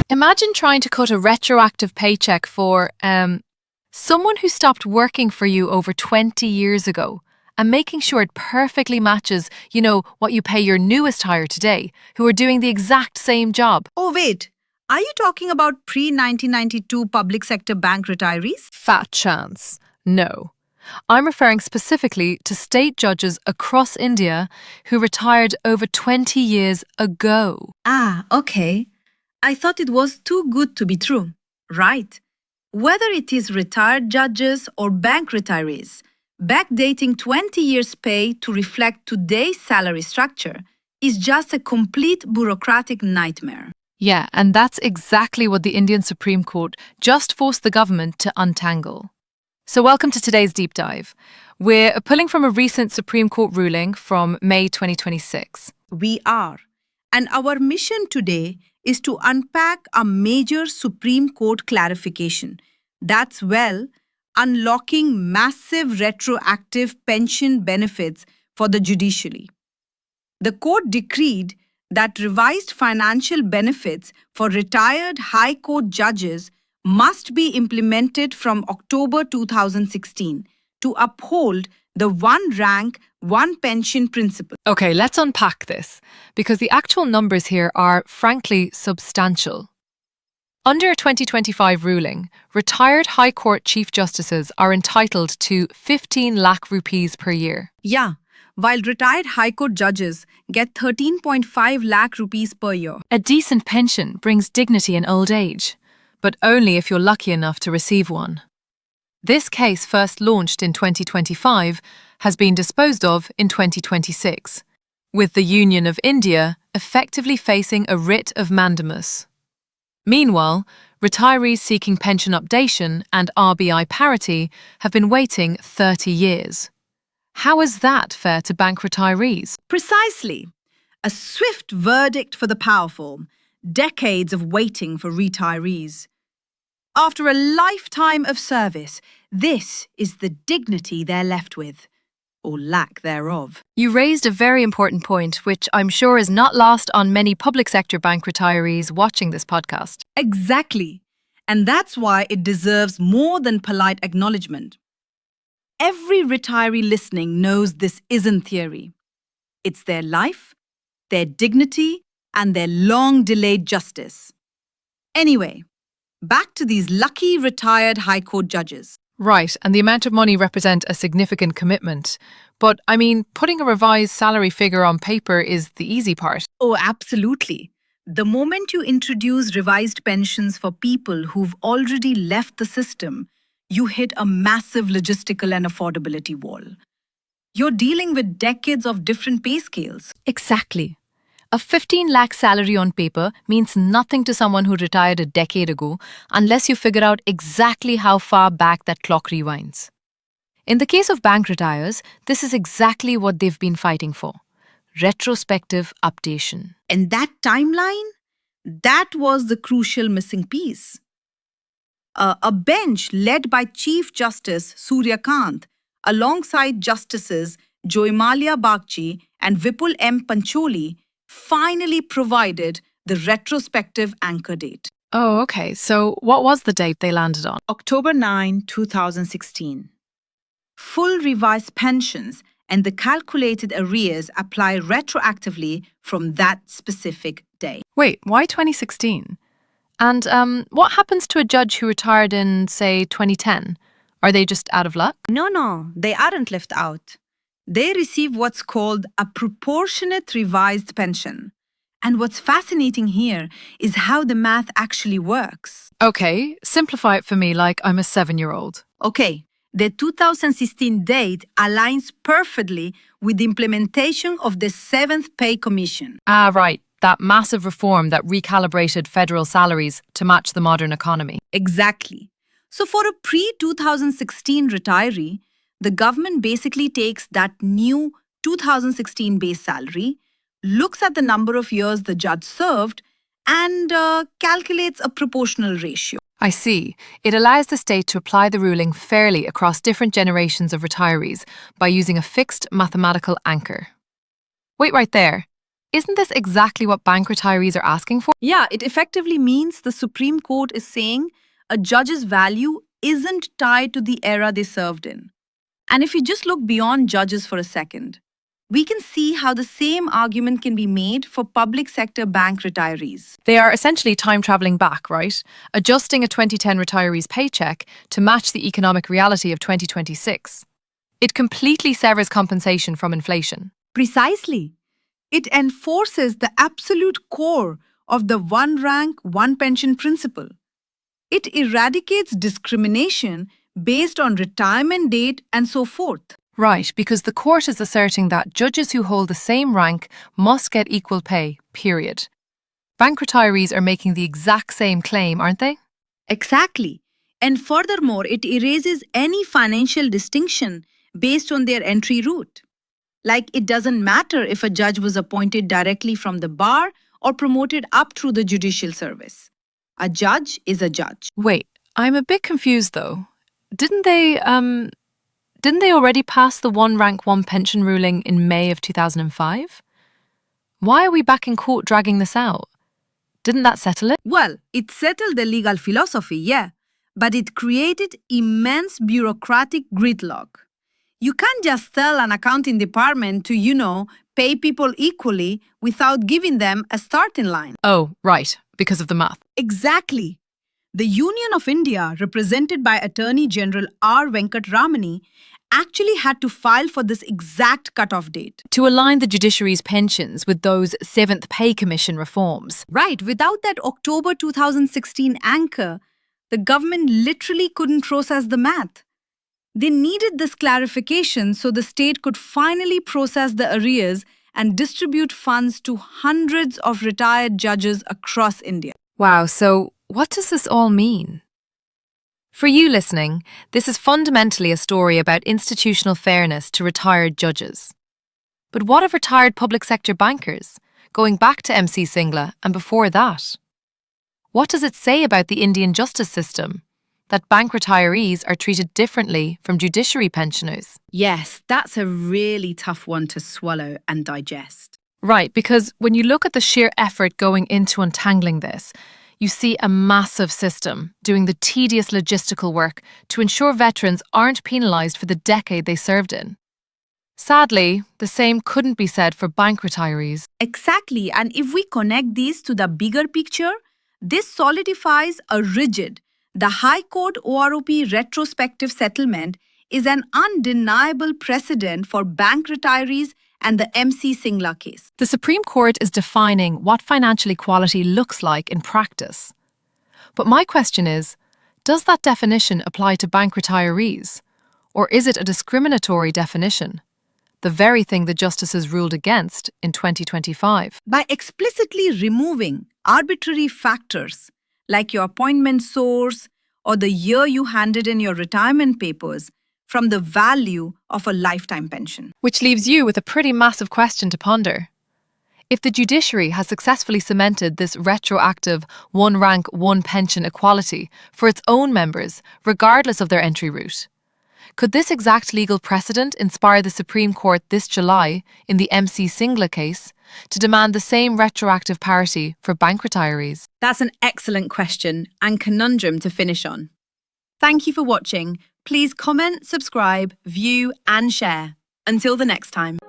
Imagine trying to cut a retroactive paycheck for someone who stopped working for you over 20 years ago and making sure it perfectly matches, what you pay your newest hire today, who are doing the exact same job. Oh, wait. Are you talking about pre-1992 public sector bank retirees? Fat chance. No. I'm referring specifically to state judges across India who retired over 20 years ago. Ah, okay. I thought it was too good to be true. Right. Whether it is retired judges or bank retirees, backdating 20 years' pay to reflect today's salary structure is just a complete bureaucratic nightmare. Yeah, and that's exactly what the Indian Supreme Court just forced the government to untangle. So welcome to today's deep dive. We're pulling from a recent Supreme Court ruling from May 2026. We are. And our mission today is to unpack a major Supreme Court clarification. That's, unlocking massive retroactive pension benefits for the judiciary. The court decreed that revised financial benefits for retired High Court judges must be implemented from October 2016 to uphold the one rank, one pension principle. Okay, let's unpack this, because the actual numbers here are, frankly, substantial. Under a 2025 ruling, retired High Court Chief Justices are entitled to 15 lakh rupees per year. Yeah, while retired High Court judges get 13.5 lakh rupees per year. A decent pension brings dignity in old age, but only if you're lucky enough to receive one. This case, first launched in 2025, has been disposed of in 2026, with the Union of India effectively facing a writ of mandamus. Meanwhile, retirees seeking pension updation and RBI parity have been waiting 30 years. How is that fair to bank retirees? Precisely. A swift verdict for the powerful, decades of waiting for retirees. After a lifetime of service, this is the dignity they're left with, or lack thereof. You raised a very important point, which I'm sure is not lost on many public sector bank retirees watching this podcast. Exactly. And that's why it deserves more than polite acknowledgement. Every retiree listening knows this isn't theory. It's their life, their dignity, and their long-delayed justice. Anyway, back to these lucky retired High Court judges. Right, and the amount of money represent a significant commitment. But, putting a revised salary figure on paper is the easy part. Oh, absolutely. The moment you introduce revised pensions for people who've already left the system, you hit a massive logistical and affordability wall. You're dealing with decades of different pay scales. Exactly. A 15 lakh salary on paper means nothing to someone who retired a decade ago unless you figure out exactly how far back that clock rewinds. In the case of bank retires, this is exactly what they've been fighting for: retrospective updation. And that timeline? That was the crucial missing piece. A bench led by Chief Justice Surya Kant, alongside Justices Joymalia Bagchi and Vipul M. Pancholi, finally provided the retrospective anchor date. Oh, okay. So what was the date they landed on? October 9, 2016. Full revised pensions and the calculated arrears apply retroactively from that specific day. Wait, why 2016? And what happens to a judge who retired in, say, 2010? Are they just out of luck? No, they aren't left out. They receive what's called a proportionate revised pension. And what's fascinating here is how the math actually works. Okay, simplify it for me like I'm a 7-year-old. Okay, the 2016 date aligns perfectly with the implementation of the 7th Pay Commission. Ah, right. That massive reform that recalibrated federal salaries to match the modern economy. Exactly. So for a pre-2016 retiree, the government basically takes that new 2016 base salary, looks at the number of years the judge served, and calculates a proportional ratio. I see. It allows the state to apply the ruling fairly across different generations of retirees by using a fixed mathematical anchor. Wait right there. isn't this exactly what bank retirees are asking for? Yeah, it effectively means the Supreme Court is saying a judge's value isn't tied to the era they served in. And if you just look beyond judges for a second, we can see how the same argument can be made for public sector bank retirees. They are essentially time travelling back, right? Adjusting a 2010 retiree's paycheck to match the economic reality of 2026. It completely severs compensation from inflation. Precisely. It enforces the absolute core of the one rank, one pension principle. It eradicates discrimination based on retirement date and so forth. Right, because the court is asserting that judges who hold the same rank must get equal pay, period. Bank retirees are making the exact same claim, aren't they? Exactly. And furthermore, it erases any financial distinction based on their entry route. Like, it doesn't matter if a judge was appointed directly from the bar or promoted up through the judicial service. A judge is a judge. Wait, I'm a bit confused though. Didn't they already pass the one rank, one pension ruling in May of 2005? Why are we back in court dragging this out? Didn't that settle it? Well, it settled the legal philosophy, yeah, but it created immense bureaucratic gridlock. You can't just tell an accounting department to, pay people equally without giving them a starting line. Oh, right, because of the math. Exactly. The Union of India, represented by Attorney General R. Venkatramani, actually had to file for this exact cutoff date. To align the judiciary's pensions with those 7th Pay Commission reforms. Right, without that October 2016 anchor, the government literally couldn't process the math. They needed this clarification so the state could finally process the arrears and distribute funds to hundreds of retired judges across India. Wow, so what does this all mean? For you listening, this is fundamentally a story about institutional fairness to retired judges. But what of retired public sector bankers, going back to MC Singla and before that? What does it say about the Indian justice system that bank retirees are treated differently from judiciary pensioners? Yes, that's a really tough one to swallow and digest. Right, because when you look at the sheer effort going into untangling this, you see a massive system doing the tedious logistical work to ensure veterans aren't penalised for the decade they served in. Sadly, the same couldn't be said for bank retirees. Exactly, and if we connect these to the bigger picture, this solidifies a rigid, the High Court OROP retrospective settlement is an undeniable precedent for bank retirees and the MC Singla case. The Supreme Court is defining what financial equality looks like in practice. But my question is, does that definition apply to bank retirees? Or is it a discriminatory definition? The very thing the justices ruled against in 2025. By explicitly removing arbitrary factors like your appointment source or the year you handed in your retirement papers from the value of a lifetime pension. Which leaves you with a pretty massive question to ponder. If the judiciary has successfully cemented this retroactive one rank, one pension equality for its own members, regardless of their entry route, could this exact legal precedent inspire the Supreme Court this July in the MC Singla case to demand the same retroactive parity for bank retirees? That's an excellent question and conundrum to finish on. Thank you for watching. Please comment, subscribe, view and share. Until the next time.